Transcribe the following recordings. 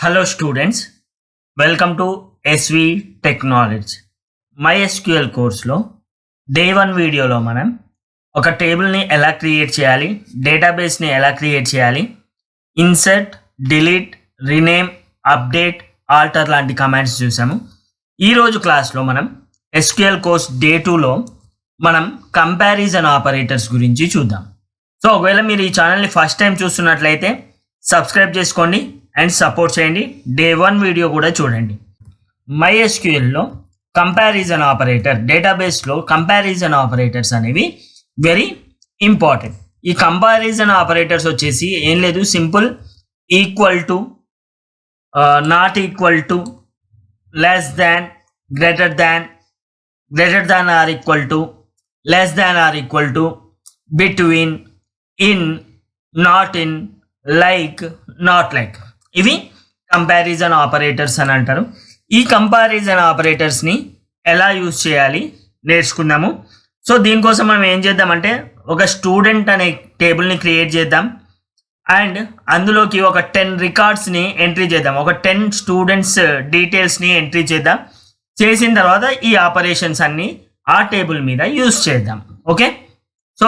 Hello students, welcome to SV Technology. MySQL కోర్స్లో day 1 వీడియోలో మనం ఒక టేబుల్ని ఎలా క్రియేట్ చేయాలి, డేటాబేస్ని ఎలా క్రియేట్ చేయాలి, insert, delete, rename, update, alter లాంటి కమాండ్స్ చూసాము. ఈరోజు క్లాస్లో మనం SQL కోర్స్ డే 2లో మనం కంపారిజన్ ఆపరేటర్స్ గురించి చూద్దాం. సో ఒకవేళ మీరు ఈ ఛానల్ని ఫస్ట్ టైం చూస్తున్నట్లయితే సబ్స్క్రైబ్ చేసుకోండి అండ్ సపోర్ట్ చేయండి. డే 1 వీడియో కూడా చూడండి. MySQLలో కంపారిజన్ ఆపరేటర్, డేటాబేస్లో కంపారిజన్ ఆపరేటర్స్ అనేవి వెరీ ఇంపార్టెంట్. ఈ కంపారిజన్ ఆపరేటర్స్ వచ్చేసి ఏం లేదు, simple, equal to, not equal to, less than, greater than or equal to, less than or equal to, between, in, not in, like, not like, ఇవి comparison operators అని అంటారు. ఈ comparison ఆపరేటర్స్ని ఎలా use చేయాలి నేర్చుకుందాము. సో దీనికోసం మనం ఏం చేద్దామంటే ఒక స్టూడెంట్ అనే టేబుల్ని క్రియేట్ చేద్దాం అండ్ అందులోకి ఒక 10 రికార్డ్స్ని ఎంట్రీ చేద్దాం. ఒక 10 స్టూడెంట్స్ డీటెయిల్స్ని ఎంట్రీ చేద్దాం. చేసిన తర్వాత ఈ ఆపరేషన్స్ అన్నీ ఆ టేబుల్ మీద యూజ్ చేద్దాం. Okay, so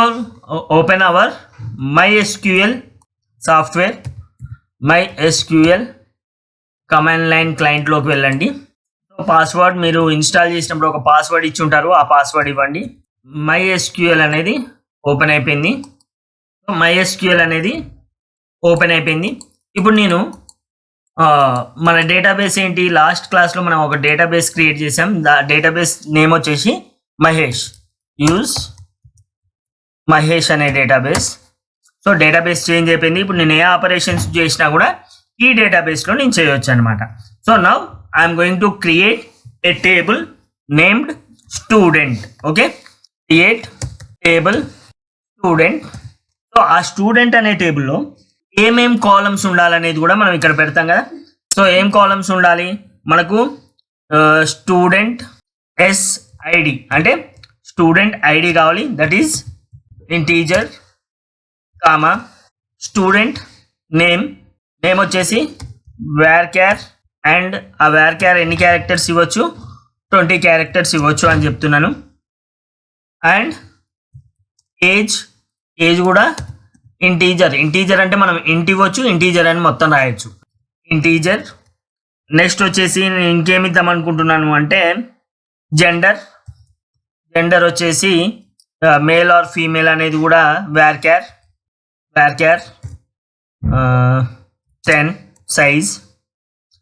open our MySQL software, MySQL command line క్లయింట్లోకి వెళ్ళండి. సో పాస్వర్డ్ మీరు ఇన్స్టాల్ చేసినప్పుడు ఒక పాస్వర్డ్ ఇచ్చి ఉంటారు, ఆ పాస్వర్డ్ ఇవ్వండి. MySQL అనేది ఓపెన్ అయిపోయింది. MySQL అనేది ఓపెన్ అయిపోయింది. ఇప్పుడు నేను మన డేటాబేస్ ఏంటి, లాస్ట్ క్లాస్లో మనం ఒక డేటాబేస్ క్రియేట్ చేసాం. డేటాబేస్ నేమ్ వచ్చేసి మహేష్. యూజ్ మహేష్ అనే డేటాబేస్. సో డేటాబేస్ చేంజ్ అయిపోయింది. ఇప్పుడు నేను ఏ ఆపరేషన్స్ చేసినా కూడా ఈ డేటాబేస్లో నేను చేయొచ్చు అనమాట. So now I'm going to create a table named student. Okay, create table student. So ఆ స్టూడెంట్ అనే టేబుల్లో ఏమేం కాలమ్స్ ఉండాలనేది కూడా మనం ఇక్కడ పెడతాం కదా. సో ఏం కాలమ్స్ ఉండాలి మనకు, స్టూడెంట్ SID అంటే స్టూడెంట్ ఐడి కావాలి, that is integer, comma student name వచ్చేసి varchar అండ్ ఆ varchar ఎన్ని క్యారెక్టర్స్ ఇవ్వచ్చు, 20 క్యారెక్టర్స్ ఇవ్వచ్చు అని చెప్తున్నాను. అండ్ ఏజ్ కూడా ఇంటీజర్ అంటే మనం ఇవ్వచ్చు, ఇంటీజర్ అని మొత్తం రాయొచ్చు, ఇంటీజర్. నెక్స్ట్ వచ్చేసి నేను ఇంకేమి ఇద్దాం అనుకుంటున్నాను అంటే జెండర్ వచ్చేసి మేల్ ఆర్ ఫీమేల్ అనేది కూడా varchar 10 సైజ్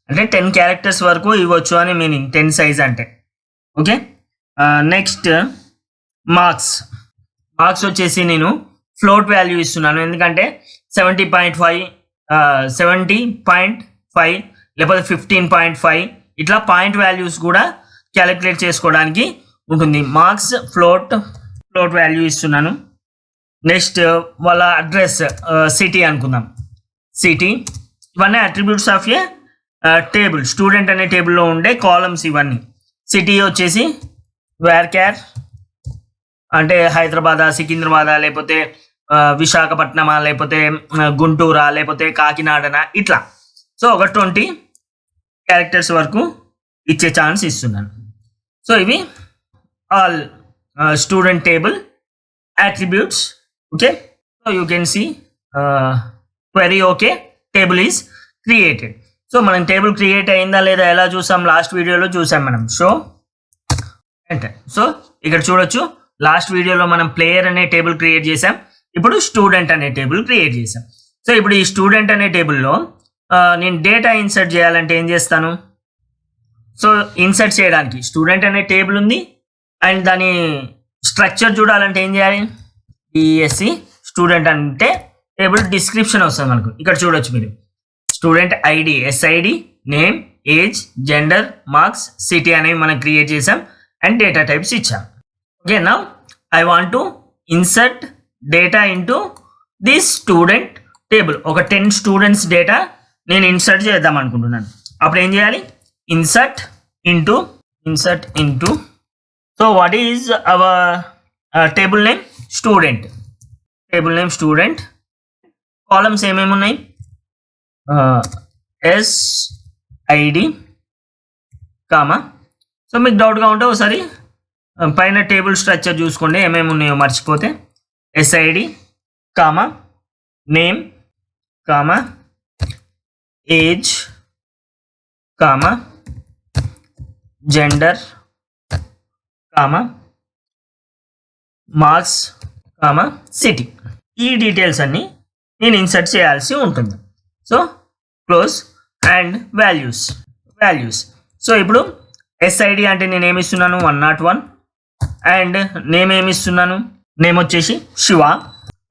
అంటే 10 క్యారెక్టర్స్ వరకు ఇవ్వచ్చు అని మీనింగ్, 10 సైజ్ అంటే. ఓకే, నెక్స్ట్ మార్క్స్ వచ్చేసి నేను ఫ్లోట్ వాల్యూ ఇస్తున్నాను, ఎందుకంటే 70.5 లేకపోతే 15.5 ఇట్లా పాయింట్ వాల్యూస్ కూడా క్యాలిక్యులేట్ చేసుకోవడానికి ఉంటుంది. మార్క్స్ ఫ్లోట్ వాల్యూ ఇస్తున్నాను. నెక్స్ట్ వాళ్ళ అడ్రస్ సిటీ అనుకుందాం, సిటీ. ఇవన్నీ attributes of A table, student అనే టేబుల్లో ఉండే కాలమ్స్ ఇవన్నీ. సిటీ వచ్చేసి varchar అంటే హైదరాబాదా, సికింద్రాబాదా, లేకపోతే విశాఖపట్నమా, లేకపోతే గుంటూరా, లేకపోతే కాకినాడనా, ఇట్లా. సో ఒక 20 క్యారెక్టర్స్ వరకు ఇచ్చే ఛాన్స్ ఇస్తున్నాను. సో ఇవి all student table attributes. Okay, so you can see query okay, table is created. So మనం టేబుల్ క్రియేట్ అయిందా లేదా ఎలా చూసాం, లాస్ట్ వీడియోలో చూసాం మనం. Show enter. సో ఇక్కడ చూడొచ్చు, లాస్ట్ వీడియోలో మనం ప్లేయర్ అనే టేబుల్ క్రియేట్ చేసాం, ఇప్పుడు స్టూడెంట్ అనే టేబుల్ క్రియేట్ చేసాం. సో ఇప్పుడు ఈ స్టూడెంట్ అనే టేబుల్లో నేను డేటా ఇన్సర్ట్ చేయాలంటే ఏం చేస్తాను, సో ఇన్సర్ట్ చేయడానికి స్టూడెంట్ అనే టేబుల్ ఉంది అండ్ దాని స్ట్రక్చర్ చూడాలంటే ఏం చేయాలి, DSC స్టూడెంట్ అంటే టేబుల్ డిస్క్రిప్షన్ వస్తుంది మనకు. ఇక్కడ చూడొచ్చు మీరు, student ID SID, name, age, gender, marks, city అనేవి మనం క్రియేట్ చేసాం అండ్ డేటా టైప్స్ ఇచ్చాం. Okay, now I want to insert data into this student table. ఒక 10 స్టూడెంట్స్ డేటా నేను ఇన్సర్ట్ చేద్దాం అనుకుంటున్నాను. అప్పుడు ఏం చేయాలి, insert into. So what is our table name, student. Columns ఏమేమి ఉన్నాయి, ఐడి కామా. సో మీకు డౌట్గా ఉంటే ఒకసారి పైన టేబుల్ స్ట్రక్చర్ చూసుకోండి, ఏమేమి ఉన్నాయో మర్చిపోతే. SID comma, name comma, age comma, gender comma, marks comma, city. ఈ డీటెయిల్స్ అన్నీ నేను ఇన్సర్ట్ చేయాల్సి ఉంటుంది. So close and values. So ఇప్పుడు ఎస్ఐడి అంటే నేను ఏమి ఇస్తున్నాను 101 అండ్ నేమ్ ఏమి ఇస్తున్నాను, నేమ్ వచ్చేసి శివ.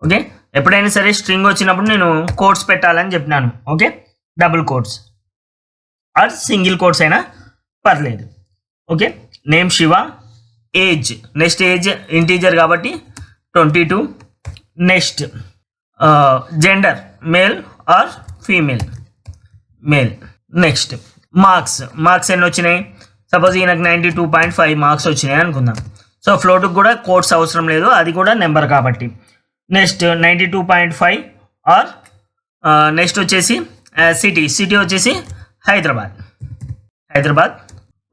ఓకే, ఎప్పుడైనా సరే స్ట్రింగ్ వచ్చినప్పుడు నేను కోట్స్ పెట్టాలని చెప్పినాను. Okay, double quotes or single quotes అయినా పర్లేదు. Okay, name Shiva, age next age integer కాబట్టి 22. Next gender male or female, male. Next marks ఎన్ని వచ్చినాయి, సపోజ్ ఈయనకు 92.5 మార్క్స్ వచ్చినాయి అనుకుందాం. సో ఫ్లోట్కి కూడా కోడ్స్ అవసరం లేదు, అది కూడా నెంబర్ కాబట్టి. నెక్స్ట్ 92.5 ఆర్ నెక్స్ట్ వచ్చేసి సిటీ వచ్చేసి Hyderabad.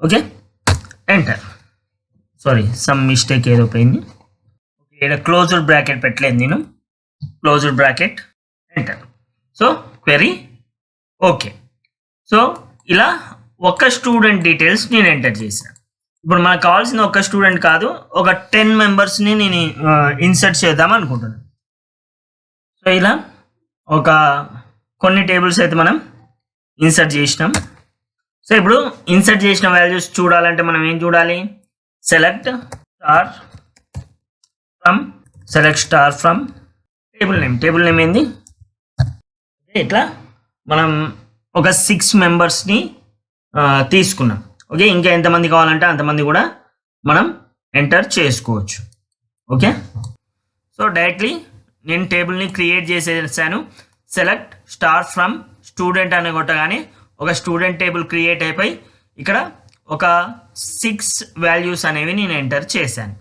Okay, enter. Sorry, some mistake ఏదో పోయింది. ఓకే, ఇక్కడ క్లోజ్డ్ బ్రాకెట్ పెట్టలేదు నేను, closed bracket, enter. So query okay. So ఇలా ఒక స్టూడెంట్ డీటెయిల్స్ నేను ఎంటర్ చేసిన. ఇప్పుడు మనకు కావాల్సిన ఒక స్టూడెంట్ కాదు, ఒక 10 మెంబర్స్ని నేను ఇన్సర్ట్ చేద్దాం అనుకుంటున్నాను. సో ఇలా ఒక కొన్ని టేబుల్స్ అయితే మనం ఇన్సర్ట్ చేసినాం. సో ఇప్పుడు ఇన్సర్ట్ చేసిన వాల్యూస్ చూడాలంటే మనం ఏం చూడాలి, select star from table name ఏంది. ఇట్లా మనం ఒక 6 మెంబర్స్ని తీసుకున్నాం. ఓకే, ఇంకా ఎంతమంది కావాలంటే అంతమంది కూడా మనం ఎంటర్ చేసుకోవచ్చు. ఓకే, సో డైరెక్ట్లీ నేను టేబుల్ని క్రియేట్ చేసేసాను. సెలెక్ట్ స్టార్ ఫ్రమ్ స్టూడెంట్ అని కొట్టగానే ఒక స్టూడెంట్ టేబుల్ క్రియేట్ అయిపోయి ఇక్కడ ఒక 6 వాల్యూస్ అనేవి నేను ఎంటర్ చేశాను.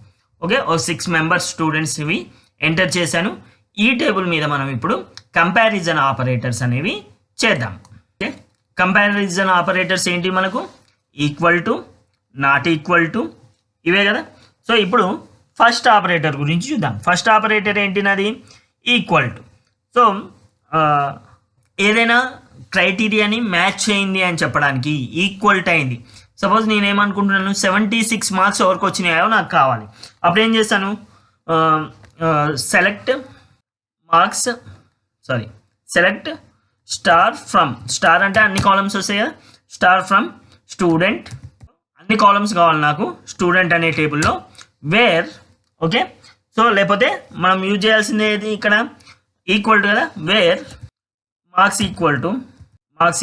ఓకే, ఒక 6 మెంబర్స్ స్టూడెంట్స్ ఇవి ఎంటర్ చేశాను. ఈ టేబుల్ మీద మనం ఇప్పుడు కంపారిజన్ ఆపరేటర్స్ అనేవి చేద్దాం. ఓకే, కంపారిజన్ ఆపరేటర్స్ ఏంటి మనకు, equal to, not equal to, ఇవే కదా. సో ఇప్పుడు ఫస్ట్ ఆపరేటర్ గురించి చూద్దాం. ఫస్ట్ ఆపరేటర్ ఏంటి నాది, ఈక్వల్ టు. సో ఏదైనా క్రైటీరియాని మ్యాచ్ అయింది అని చెప్పడానికి ఈక్వల్ టు అయింది. సపోజ్ నేనేమనుకుంటున్నాను 76 మార్క్స్ ఎవరికి వచ్చినాయో నాకు కావాలి. అప్పుడు ఏం చేస్తాను, సెలెక్ట్ స్టార్ ఫ్రమ్, స్టార్ అంటే అన్ని కాలమ్స్ వస్తాయి కదా, స్టార్ ఫ్రమ్ స్టూడెంట్, అన్ని కాలమ్స్ కావాలి నాకు స్టూడెంట్ అనే టేబుల్లో, వేర్. ఓకే, సో లేకపోతే మనం యూజ్ చేయాల్సింది ఏది ఇక్కడ, ఈక్వల్ టు కదా, వేర్ మార్క్స్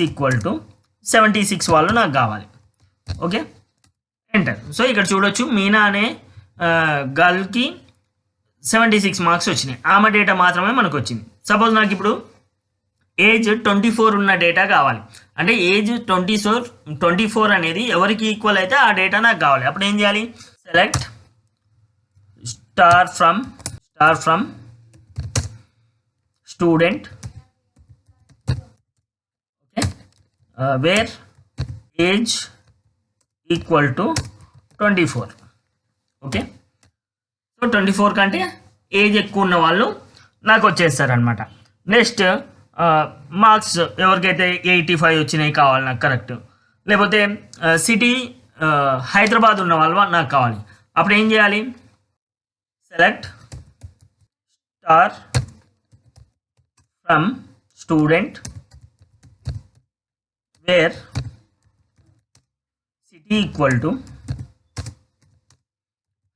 ఈక్వల్ టు 76 వాళ్ళు నాకు కావాలి. Okay, enter. సో ఇక్కడ చూడొచ్చు మీనా అనే గర్ల్కి 76 మార్క్స్ వచ్చినాయి, ఆమె డేటా మాత్రమే మనకు వచ్చింది. సపోజ్ నాకు ఇప్పుడు ఏజ్ 24 ఉన్న డేటా కావాలి, అంటే ఏజ్ 24 అనేది ఎవరికి ఈక్వల్ అయితే ఆ డేటా నాకు కావాలి. అప్పుడు ఏం చేయాలి, select star from student, okay, wear age equal to 24. Okay, so 24 కంటే ఏజ్ ఎక్కువ ఉన్న వాళ్ళు నాకు వచ్చేస్తారనమాట. నెక్స్ట్ మార్క్స్ ఎవరికైతే 85 వచ్చినాయి కావాలి నాకు కరెక్ట్, లేకపోతే సిటీ హైదరాబాద్ ఉన్న వాళ్ళు నాకు కావాలి. అప్పుడు ఏం చేయాలి, select star from student, where city equal to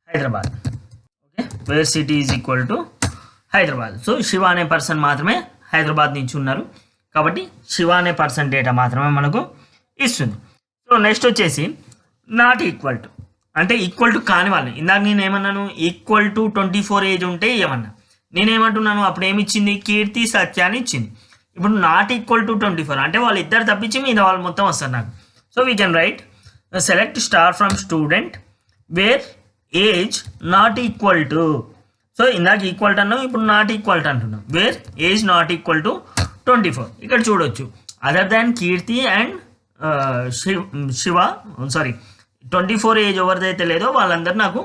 Hyderabad. Okay, where city is equal to Hyderabad. So Shiva అనే పర్సన్ మాత్రమే హైదరాబాద్ నుంచి ఉన్నారు కాబట్టి శివ అనే పర్సన్ డేటా మాత్రమే మనకు ఇస్తుంది. సో నెక్స్ట్ వచ్చేసి నాట్ ఈక్వల్ టు, అంటే ఈక్వల్ టు కాని వాళ్ళు. ఇందాక నేను ఏమన్నాను, ఈక్వల్ టు 24 ఏజ్ ఉంటే ఏమన్నా, నేనేమంటున్నాను అప్పుడు ఏమి ఇచ్చింది, కీర్తి సత్యాన్ని ఇచ్చింది. ఇప్పుడు నాట్ ఈక్వల్ టు 24 అంటే వాళ్ళు ఇద్దరు తప్పించి మీద వాళ్ళు మొత్తం వస్తారు నాకు. So we can write select star from student where age not equal to. So ఇందాక ఈక్వల్ టు అన్నాం, ఇప్పుడు నాట్ ఈక్వల్ టు అంటున్నాం, where age not equal to 24. ఇక్కడ చూడొచ్చు other than Keerthi and Shiva 24 age ఎవరిదైతే లేదో వాళ్ళందరూ నాకు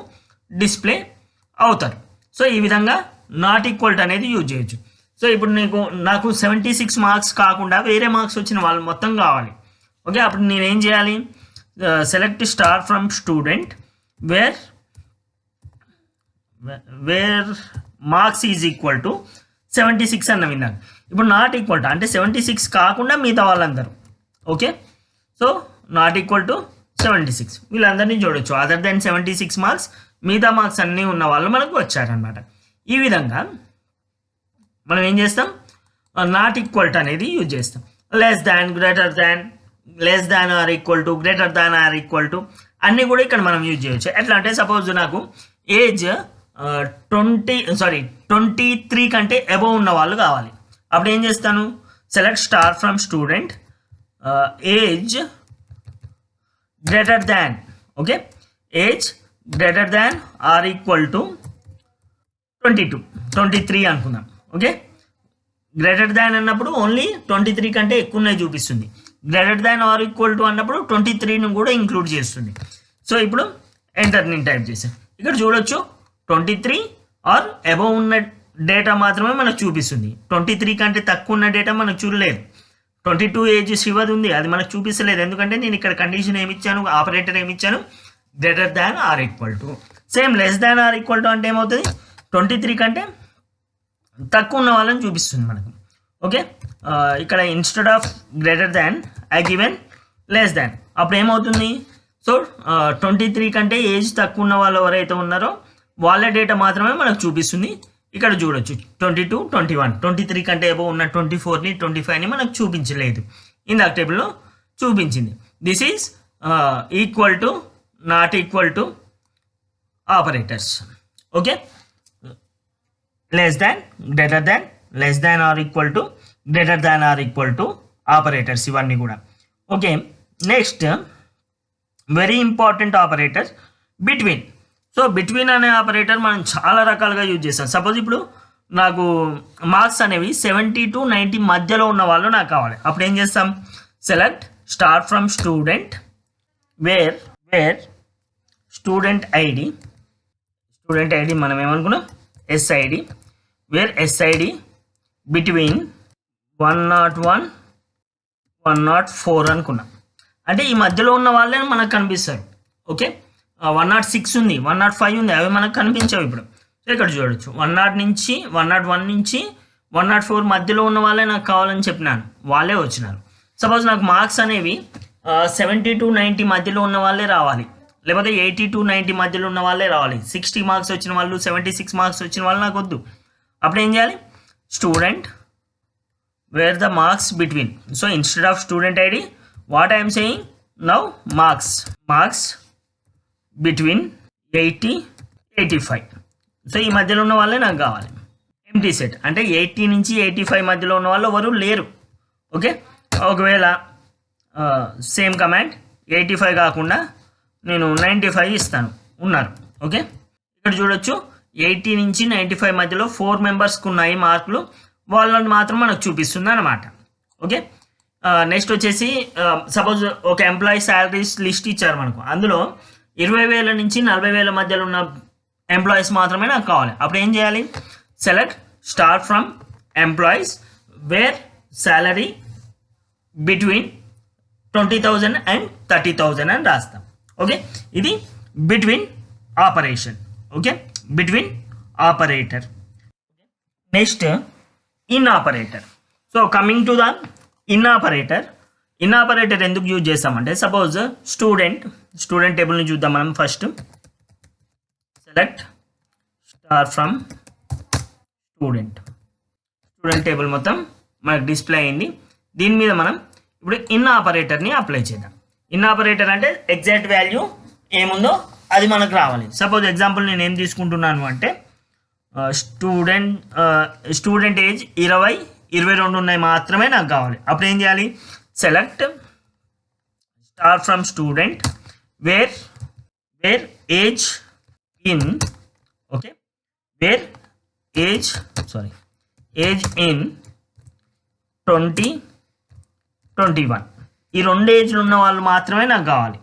డిస్ప్లే అవుతారు. సో ఈ విధంగా నాట్ ఈక్వల్ టు అనేది యూజ్ చేయొచ్చు. సో ఇప్పుడు నాకు 76 మార్క్స్ కాకుండా వేరే మార్క్స్ వచ్చిన వాళ్ళు మొత్తం కావాలి. ఓకే, అప్పుడు నేనేం చేయాలి? Select star from student where marks is equal to 76 అన్న విన్నాను. ఇప్పుడు నాట్ ఈక్వల్ టు అంటే 76 కాకుండా మిగతా వాళ్ళందరూ. Okay, so not equal to 76 వీళ్ళందరినీ చూడొచ్చు. అదర్ దెన్ 76 మార్క్స్ మిగతా మార్క్స్ అన్నీ ఉన్న వాళ్ళు మనకు వచ్చారనమాట. ఈ విధంగా మనం ఏం చేస్తాం? నాట్ ఈక్వల్ టు అనేది యూజ్ చేస్తాం. Less than, greater than, less than or equal to, greater than or equal to అన్నీ కూడా ఇక్కడ మనం యూజ్ చేయొచ్చు. ఎట్లా అంటే సపోజ్ నాకు ఏజ్ 23 కంటే అబోవ్ ఉన్న వాళ్ళు కావాలి. అప్పుడు ఏం చేస్తాను? Select star from student age greater than, okay, age greater than or equal to 23 అనుకుందాం. ఓకే, గ్రేటర్ దాన్ అన్నప్పుడు ఓన్లీ 23 కంటే ఎక్కువ ఉన్నాయి చూపిస్తుంది. Greater than or equal to అన్నప్పుడు 23ను కూడా ఇంక్లూడ్ చేస్తుంది. సో ఇప్పుడు ఎంటర్ నేను టైప్ చేశాను. ఇక్కడ చూడొచ్చు 23 ఆర్ అబోవ్ ఉన్న డేటా మాత్రమే మనకు చూపిస్తుంది. 23 కంటే తక్కువ ఉన్న డేటా మనకు చూడలేదు. 22 ఏజ్ శివది ఉంది, అది మనకు చూపిస్తలేదు. ఎందుకంటే నేను ఇక్కడ కండిషన్ ఏమి ఇచ్చాను, ఆపరేటర్ ఏమి ఇచ్చాను? Greater than or equal to. Same less than or equal to అంటే ఏమవుతుంది? 23 కంటే తక్కువ ఉన్న వాళ్ళని చూపిస్తుంది మనకు. ఓకే, ఇక్కడ instead of greater than I given less than. అప్పుడు ఏమవుతుంది? సో 23 కంటే ఏజ్ తక్కువ ఉన్న వాళ్ళు ఎవరైతే ఉన్నారో వాళ్ళ డేటా మాత్రమే మనకు చూపిస్తుంది. ఇక్కడ చూడొచ్చు 22, 21, 23 కంటే ఏవో ఉన్న 24ని 25ని మనకు చూపించలేదు. ఇందాక టేబుల్లో చూపించింది. This is equal to, not equal to operators. Okay, less than, greater than, less than or equal to, greater than or equal to operators ఇవన్నీ కూడా. Okay, next very important operator between. So between అనే operator మనం చాలా రకాలుగా use చేస్తాం. Suppose ఇప్పుడు నాకు marks అనేవి 70 to 90 మధ్యలో ఉన్న వాళ్ళు నాకు కావాలి. అప్పుడు ఏం చేస్తాం? Select star from student where student ID మనం ఏమనుకున్నాం? SID, వేర్ SID బిట్వీన్ 101, 104 అనుకున్నాం. అంటే ఈ మధ్యలో ఉన్న వాళ్ళే మనకు కనిపిస్తారు. ఓకే, 106 ఉంది, 105 ఉంది, అవి మనకు కనిపించవు ఇప్పుడు. సో ఇక్కడ చూడొచ్చు 101 నుంచి 104 మధ్యలో ఉన్న వాళ్ళే నాకు కావాలని చెప్పినాను, వాళ్ళే వచ్చినారు. సపోజ్ నాకు మార్క్స్ అనేవి 70 to 90 మధ్యలో ఉన్న వాళ్ళే రావాలి, లేకపోతే 80 to 90 మధ్యలో ఉన్న వాళ్ళే రావాలి. 60 మార్క్స్ వచ్చిన వాళ్ళు, 76 మార్క్స్ వచ్చిన వాళ్ళు నాకు వద్దు. అప్పుడు ఏం చేయాలి? Student wear the marks between. So instead of student ID what I'm saying now, marks between 80, 85. So ఈ మధ్యలో ఉన్న వాళ్ళే నాకు కావాలి. ఎంటీ సెట్ అంటే 80 నుంచి 85 మధ్యలో ఉన్న వాళ్ళు ఎవరు లేరు. ఓకే, ఒకవేళ సేమ్ కమాండ్ 85 కాకుండా నేను 95 ఇస్తాను, ఉన్నారు. ఓకే, ఇక్కడ చూడొచ్చు 80 నుంచి 95 మధ్యలో 4 మెంబర్స్కి ఉన్నాయి మార్కులు, వాళ్ళని మాత్రం మనకు చూపిస్తుంది అనమాట. ఓకే, నెక్స్ట్ వచ్చేసి సపోజ్ ఒక ఎంప్లాయీ శాలరీస్ లిస్ట్ ఇచ్చారు మనకు, అందులో 20,000 నుంచి 40,000 మధ్యలో ఉన్న ఎంప్లాయీస్ మాత్రమే నాకు కావాలి. అప్పుడు ఏం చేయాలి? Select star from employees wear salary between 20,000 and 30,000 అని రాస్తాం. ఓకే, ఇది between operation. Okay, between operator. Next in operator. So coming to the in operator. In operator ఎందుకు యూజ్ చేస్తామంటే సపోజ్ స్టూడెంట్ టేబుల్ని చూద్దాం మనం. First select star from student table మొత్తం మనకు display అయింది. దీని మీద మనం ఇప్పుడు ఇన్ ఆపరేటర్ని అప్లై చేద్దాం. ఇన్ ఆపరేటర్ అంటే ఎగ్జాక్ట్ వాల్యూ ఏముందో అది మనకు రావాలి. సపోజ్ ఎగ్జాంపుల్ నేను ఏం తీసుకుంటున్నాను అంటే స్టూడెంట్ ఏజ్ 20, 22 ఉన్నాయి మాత్రమే నాకు కావాలి. అప్పుడు ఏం చేయాలి? Select star from student where age in, okay, wear age in 20, 21. ఈ 2 ఏజ్లు ఉన్న వాళ్ళు మాత్రమే నాకు కావాలి.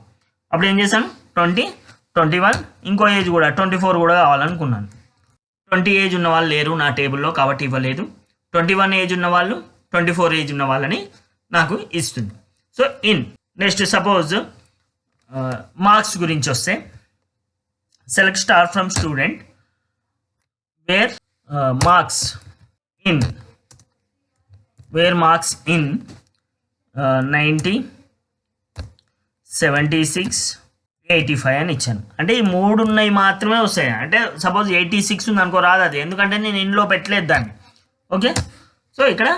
అప్పుడు ఏం చేశాను 20, 21 ఇంకో ఏజ్ కూడా 24 కూడా కావాలనుకున్నాను. 20 ఏజ్ ఉన్న వాళ్ళు లేరు నా టేబుల్లో కాబట్టి ఇవ్వలేదు. 21 ఏజ్ ఉన్న వాళ్ళు 24 ఏజ్ ఉన్న వాళ్ళని నాకు ఇస్తుంది. సో నెక్స్ట్ సపోజ్ మార్క్స్ గురించి వస్తే select star from student where marks in 90, 76, 85 అని ఇచ్చాను. అంటే ఈ 3 ఉన్నాయి మాత్రమే వస్తాయి. అంటే సపోజ్ 86 ఉంది అనుకో రాదు అది, ఎందుకంటే నేను ఇంట్లో పెట్టలేదు దాన్ని. ఓకే, సో ఇక్కడ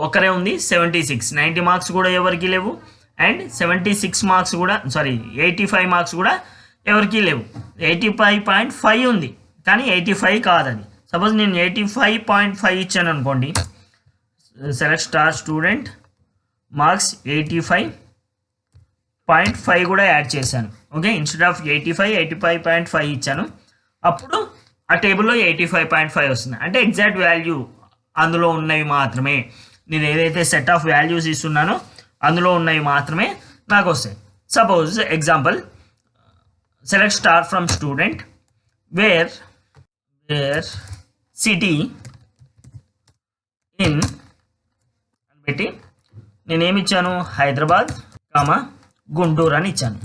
ఒకరే ఉంది 76, 90 మార్క్స్ కూడా ఎవరికి లేవు అండ్ 76 మార్క్స్ కూడా 85 మార్క్స్ కూడా ఎవరికి లేవు. 85.5 ఉంది కానీ 85 కాదు అది. సపోజ్ నేను 85.5 ఇచ్చాను అనుకోండి, సెలెక్ట్ స్టార్ స్టూడెంట్ మార్క్స్ 85.5 కూడా యాడ్ చేశాను. ఓకే, ఇన్స్టెడ్ ఆఫ్ 85.5 ఇచ్చాను. అప్పుడు ఆ టేబుల్లో 85.5 వస్తుంది. అంటే ఎగ్జాక్ట్ వాల్యూ అందులో ఉన్నవి మాత్రమే, నేను ఏదైతే సెట్ ఆఫ్ వాల్యూస్ ఇస్తున్నానో అందులో ఉన్నవి మాత్రమే నాకు వస్తాయి. Suppose example select star from student where city in అని పెట్టి నేనేమిచ్చాను హైదరాబాద్, గుంటూరు అని ఇచ్చాను.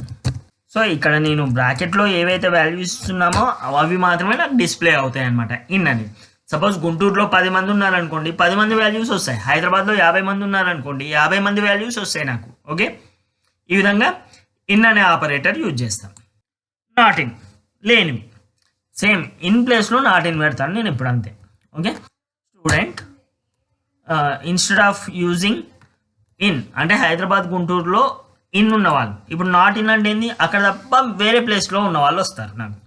సో ఇక్కడ నేను బ్రాకెట్లో ఏవైతే వాల్యూస్ ఇస్తున్నామో అవి మాత్రమే నాకు డిస్ప్లే అవుతాయి అనమాట. ఇన్ అనేది సపోజ్ గుంటూరులో 10 మంది ఉన్నారనుకోండి 10 మంది వాల్యూస్ వస్తాయి. హైదరాబాద్లో 50 మంది ఉన్నారనుకోండి 50 మంది వాల్యూస్ వస్తాయి నాకు. ఓకే, ఈ విధంగా ఇన్ అనే ఆపరేటర్ యూజ్ చేస్తాం. నాట్ ఇన్ లేనివి సేమ్ ఇన్ ప్లేస్లో నాట్ ఇన్ పెడతాను నేను ఇప్పుడు అంతే. Okay, student instead of using in అంటే హైదరాబాద్ గుంటూరులో ఇన్ ఉన్నవాళ్ళు, ఇప్పుడు నాట్ ఇన్ అంటే ఏంది అక్కడ తప్ప వేరే ప్లేస్లో ఉన్న వాళ్ళు వస్తారు నాకు.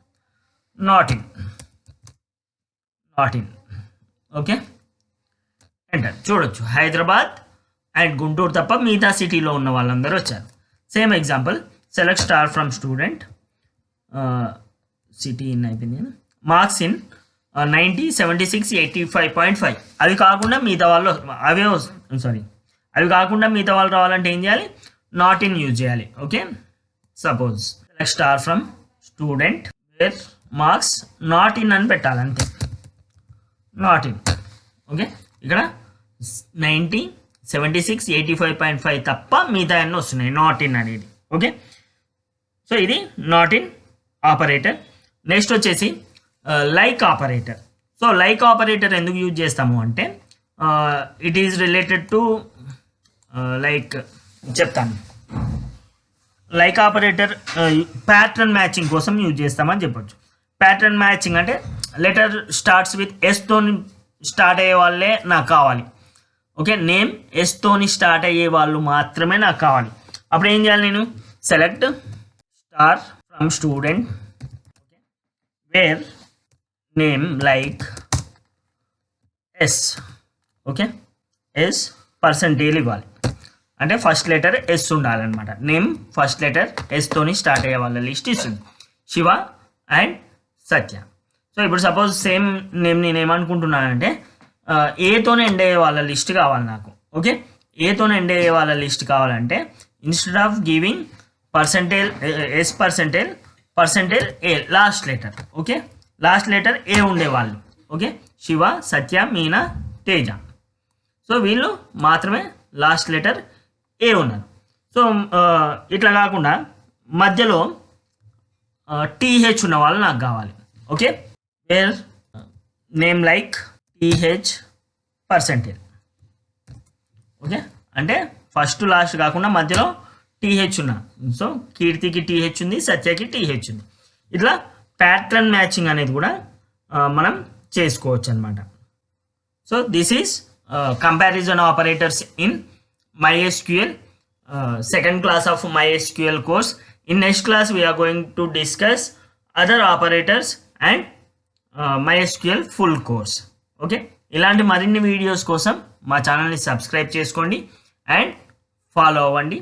నాట్ ఇన్ ఓకే, ఎంటర్ చూడొచ్చు హైదరాబాద్ అండ్ గుంటూరు తప్ప మిగతా సిటీలో ఉన్న వాళ్ళందరూ వచ్చారు. Same example select star from student city in అయిపోయింది, మార్క్స్ ఇన్ 90, 76, 85.5 అవి కాకుండా మిగతా వాళ్ళు అవి కాకుండా మిగతా వాళ్ళు రావాలంటే ఏం చేయాలి నాట్ ఇన్ యూజ్ చేయాలి. Okay, suppose select star from student where marks not in అని పెట్టాలి అంతే. నాట్ ఇన్ ఓకే, ఇక్కడ 90, 76, 85.5 తప్ప మిగతా అన్నీ వస్తున్నాయి నాట్ ఇన్ అనేది. ఓకే, సో ఇది నాట్ ఇన్ ఆపరేటర్. నెక్స్ట్ వచ్చేసి like operator. So like operator ఎందుకు యూజ్ చేస్తాము అంటే it is related to like చెప్తాను. లైక్ ఆపరేటర్ ప్యాటర్న్ మ్యాచింగ్ కోసం యూజ్ చేస్తామని చెప్పొచ్చు. ప్యాటర్న్ మ్యాచింగ్ అంటే లెటర్ స్టార్ట్స్ విత్ ఎస్తోని స్టార్ట్ అయ్యే వాళ్ళే నాకు కావాలి. ఓకే, నేమ్ ఎస్తోని స్టార్ట్ అయ్యే వాళ్ళు మాత్రమే నాకు కావాలి. అప్పుడు ఏం చేయాలి నేను select star from student where name like S. Okay, S percentage ఇవ్వాలి అంటే ఫస్ట్ లెటర్ ఎస్ ఉండాలన్నమాట. నేమ్ ఫస్ట్ లెటర్ ఎస్తోని స్టార్ట్ అయ్యే వాళ్ళ లిస్ట్ ఇస్తుంది, శివ అండ్ సత్య. సో ఇప్పుడు సపోజ్ సేమ్ నేమ్ నేను ఏమనుకుంటున్నానంటే ఏతోనే ఎండ్ అయ్యే వాళ్ళ లిస్ట్ కావాలి నాకు. ఓకే, ఏతోనే ఎండ్ అయ్యే వాళ్ళ లిస్ట్ కావాలంటే instead of giving percentage S percentage A last letter. Okay, last letter A ఉండేవాళ్ళు. ఓకే, శివ, సత్య, మీనా, తేజ. సో వీళ్ళు మాత్రమే లాస్ట్ లెటర్ ఏ ఉన్నారు. సో ఇట్లా కాకుండా మధ్యలో టీహెచ్ ఉన్న వాళ్ళు నాకు కావాలి. Okay, where name like TH percentage. Okay, అంటే ఫస్ట్ లాస్ట్ కాకుండా మధ్యలో టీహెచ్ ఉన్నా. సో కీర్తికి టీహెచ్ ఉంది, సత్యకి టీహెచ్ ఉంది. ఇట్లా ప్యాటర్న్ మ్యాచింగ్ అనేది కూడా మనం చేసుకోవచ్చు అనమాట. So this is comparison operators in MySQL second class of MySQL course. In next class we are going to discuss other operators and MySQL full course. Okay, ఇలాంటి మరిన్ని వీడియోస్ కోసం మా ఛానల్ని సబ్స్క్రైబ్ చేసుకోండి అండ్ ఫాలో అవ్వండి.